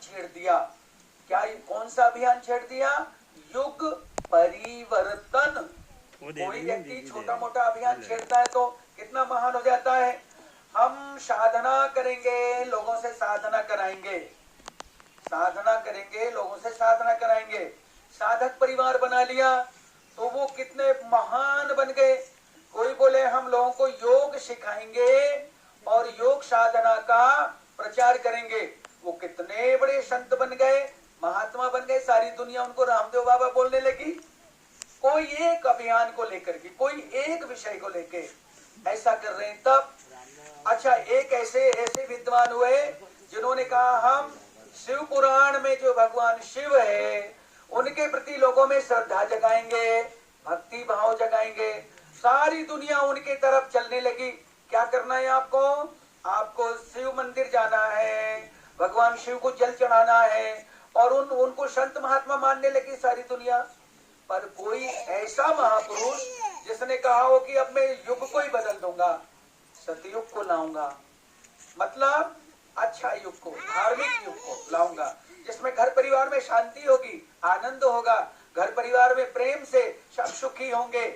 छेड़ दिया। क्या कौन सा अभियान छेड़ दिया? युग परिवर्तन। कोई व्यक्ति छोटा मोटा अभियान छेड़ता है तो कितना महान हो जाता है। हम साधना करेंगे, लोगों से साधना कराएंगे, साधना करेंगे, लोगों से साधना कराएंगे। साधक परिवार बना लिया तो वो कितने महान बन गए। कोई बोले हम लोगों को योग सिखाएंगे और योग साधना का प्रचार करेंगे, वो कितने बड़े संत बन गए, महात्मा बन गए। सारी दुनिया उनको रामदेव बाबा बोलने लगी। कोई एक अभियान को लेकर के, कोई एक विषय को लेके ऐसा कर रहे हैं। तब अच्छा, एक ऐसे विद्वान हुए जिन्होंने कहा हम शिव पुराण में जो भगवान शिव है उनके प्रति लोगों में श्रद्धा जगाएंगे, भक्ति भाव जगाएंगे। सारी दुनिया उनके तरफ चलने लगी। क्या करना है आपको? आपको शिव मंदिर जाना है, भगवान शिव को जल चढ़ाना है और उनको संत महात्मा मानने लगी सारी दुनिया। पर कोई ऐसा महापुरुष जिसने कहा हो कि अब मैं युग को ही बदल दूंगा, सतयुग को लाऊंगा, मतलब अच्छा युग को, धार्मिक युग को लाऊंगा, जिसमें घर परिवार में शांति होगी, आनंद होगा, घर परिवार में प्रेम से सब सुखी होंगे,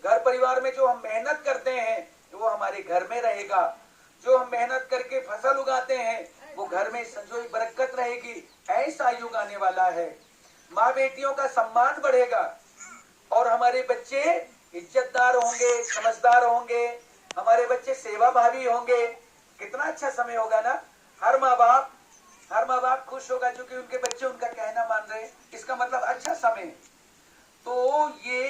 घर परिवार में जो हम मेहनत करते हैं वो हमारे घर में रहेगा, जो हम मेहनत करके फसल उगाते हैं वो घर में संजोई बरकत रहेगी। ऐसा युग आने वाला है। माँ बेटियों का सम्मान बढ़ेगा और हमारे बच्चे इज्जतदार होंगे, समझदार होंगे, हमारे बच्चे सेवा भावी होंगे। कितना अच्छा समय होगा ना। हर माँ बाप खुश होगा क्योंकि उनके बच्चे उनका कहना मान रहे। इसका मतलब अच्छा समय। तो ये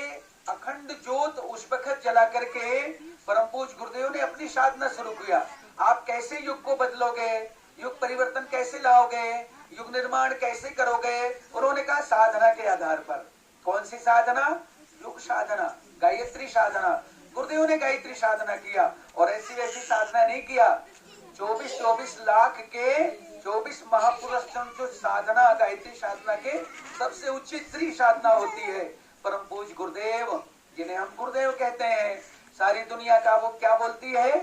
अखंड ज्योत उस वक्त जला करके परम पूज्य गुरुदेव ने अपनी साधना शुरू किया। आप कैसे युग को बदलोगे, युग परिवर्तन कैसे लाओगे, युग निर्माण कैसे करोगे? उन्होंने कहा साधना के आधार पर। कौन सी साधना? युग साधना, गायत्री साधना। गुरुदेव ने गायत्री साधना किया और ऐसी वैसी साधना नहीं किया। 24 लाख के 24 महापुरुष जो साधना, गायत्री साधना के सबसे उच्च श्री साधना होती है। परम पूज्य गुरुदेव जिन्हें हम गुरुदेव कहते हैं, सारी दुनिया का वो क्या बोलती है?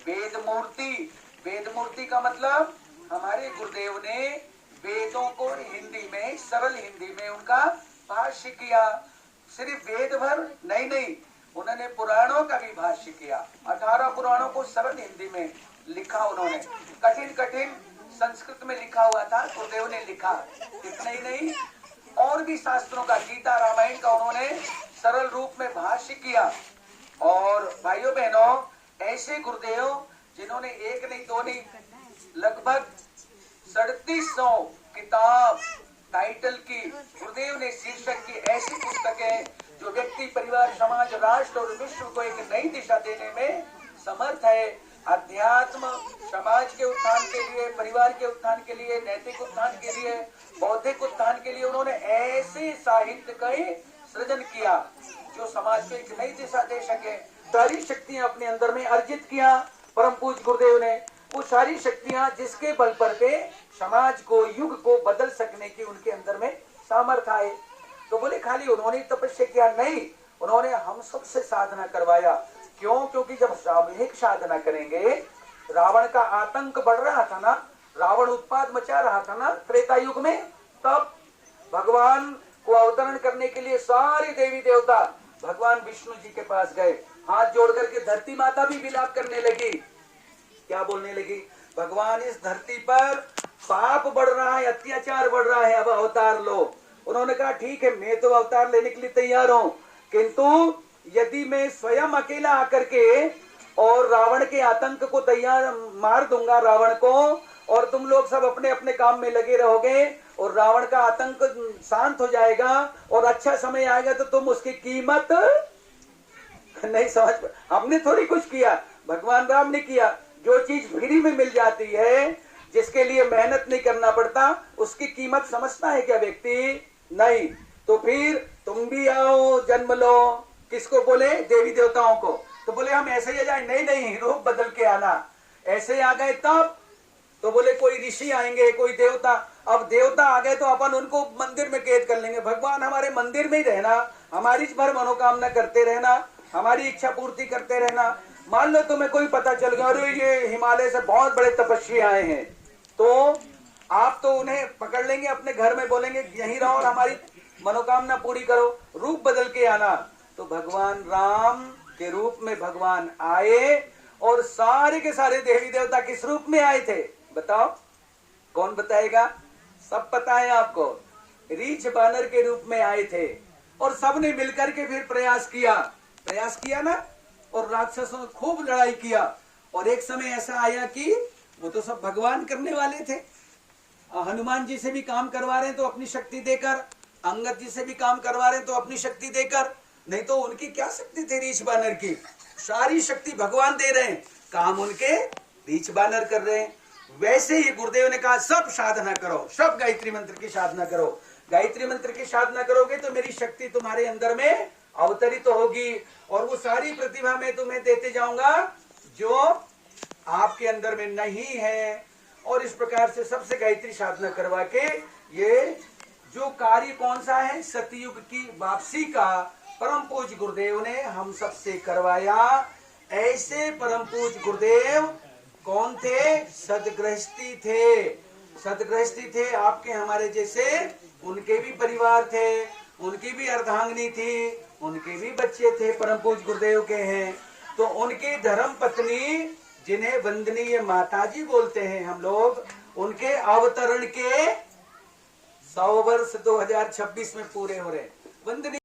वेद मूर्ति। वेद मूर्ति का मतलब हमारे गुरुदेव ने वेदों को हिंदी में, सरल हिंदी में उनका भाष्य किया। सिर्फ वेद भर नहीं, उन्होंने पुराणों का भी भाष्य किया। 18 पुराणों को सरल हिंदी में लिखा उन्होंने। कठिन संस्कृत में लिखा हुआ था, गुरुदेव ने लिखा। इतना ही नहीं, और भी शास्त्रों का, गीता रामायण का उन्होंने सरल रूप में भाष्य किया। और भाइयों बहनों, ऐसे गुरुदेव जिन्होंने एक नहीं दो नहीं, लगभग 3700 किताब टाइटल की, गुरुदेव ने शीर्षक की ऐसी पुस्तकें जो व्यक्ति, परिवार, समाज, राष्ट्र और विश्व को एक नई दिशा देने में समर्थ है। अध्यात्म, समाज के उत्थान के लिए, परिवार के उत्थान के लिए, नैतिक उत्थान के लिए, बौद्धिक उत्थान के लिए उन्होंने ऐसे साहित्य का सृजन किया जो समाज को एक नई दिशा दे सके। सारी शक्तियां अपने अंदर में अर्जित किया परम पूज्य गुरुदेव ने। वो सारी शक्तियां जिसके बल पर पे समाज को, युग को बदल सकने की उनके अंदर में सामर्थ्य आए। तो बोले खाली उन्होंने तपस्या किया नहीं, उन्होंने हम सबसे साधना करवाया। क्यों? क्योंकि जब सामूहिक साधना करेंगे, रावण का आतंक बढ़ रहा था ना, रावण उत्पाद मचा रहा था ना त्रेता युग में, तब भगवान को अवतरण करने के लिए सारे देवी देवता भगवान विष्णु जी के पास गए। हाथ जोड़ करके धरती माता भी विलाप करने लगी। क्या बोलने लगी? भगवान इस धरती पर पाप बढ़ रहा है, अत्याचार बढ़ रहा है, अब अवतार लो। उन्होंने कहा ठीक है, मैं तो अवतार लेने के लिए तैयार हूं, किंतु यदि मैं स्वयं अकेला आकर के और रावण के आतंक को तैयार मार दूंगा रावण को, और तुम लोग सब अपने अपने काम में लगे रहोगे और रावण का आतंक शांत हो जाएगा और अच्छा समय आएगा तो तुम उसकी कीमत नहीं समझ। हमने थोड़ी कुछ किया, भगवान राम ने किया। जो चीज फ्री में मिल जाती है, जिसके लिए मेहनत नहीं करना पड़ता, उसकी कीमत समझता है क्या व्यक्ति? नहीं। तो फिर तुम भी आओ, जन्म लो। किसको बोले? देवी देवताओं को। तो बोले हम ऐसे ही आ जाए? नहीं, रूप बदल के आना। ऐसे आ गए तब तो बोले कोई ऋषि आएंगे, कोई देवता। अब देवता आ गए तो अपन उनको मंदिर में कैद कर लेंगे। भगवान हमारे मंदिर में ही रहना, हमारी भर मनोकामना करते रहना, हमारी इच्छा पूर्ति करते रहना। मान लो तुम्हें कोई पता चल गया, अरे ये हिमालय से बहुत बड़े तपस्वी आए हैं, तो आप आप तो उन्हें पकड़ लेंगे अपने घर में, बोलेंगे यहीं रहो और हमारी मनोकामना पूरी करो, रूप बदल के आना। तो भगवान राम के रूप में भगवान आए और सारे के सारे देवी देवता किस रूप में आए थे बताओ, कौन बताएगा? सब पता है आपको, रीछ बानर के रूप में आए थे। और सबने मिलकर के फिर प्रयास किया ना, और राक्षसों ने खूब लड़ाई किया। और एक समय ऐसा आया कि वो तो सब भगवान करने वाले थे, हनुमान जी से भी काम करवा रहे हैं तो अपनी शक्ति देकर, अंगद जी से भी काम करवा रहे हैं तो अपनी शक्ति देकर, नहीं तो उनकी क्या शक्ति थी रीछ बानर की, सारी शक्ति भगवान दे रहे हैं, काम उनके रीछ बानर कर रहे हैं। वैसे ही गुरुदेव ने कहा सब साधना करो, सब गायत्री मंत्र की साधना करो। गायत्री मंत्र की साधना करोगे तो मेरी शक्ति तुम्हारे अंदर में अवतरित तो होगी, और वो सारी प्रतिभा मैं तुम्हें देते जाऊंगा जो आपके अंदर में नहीं है। और इस प्रकार से सबसे गायत्री साधना करवा के ये जो कार्य कौन सा है, सतयुग की वापसी का परम पूज्य गुरुदेव ने हम सब से करवाया। ऐसे परम पूज्य गुरुदेव कौन थे? सदगृहस्थी थे, सदगृहस्थी थे आपके हमारे जैसे, उनके भी परिवार थे, उनकी भी अर्धांगिनी थी, उनके भी बच्चे थे, परम पूज्य गुरुदेव के हैं। तो उनकी धर्म पत्नी जिन्हें वंदनीय माताजी बोलते हैं हम लोग, उनके अवतरण के 100 वर्ष 2026 में पूरे हो रहे। वंदनीय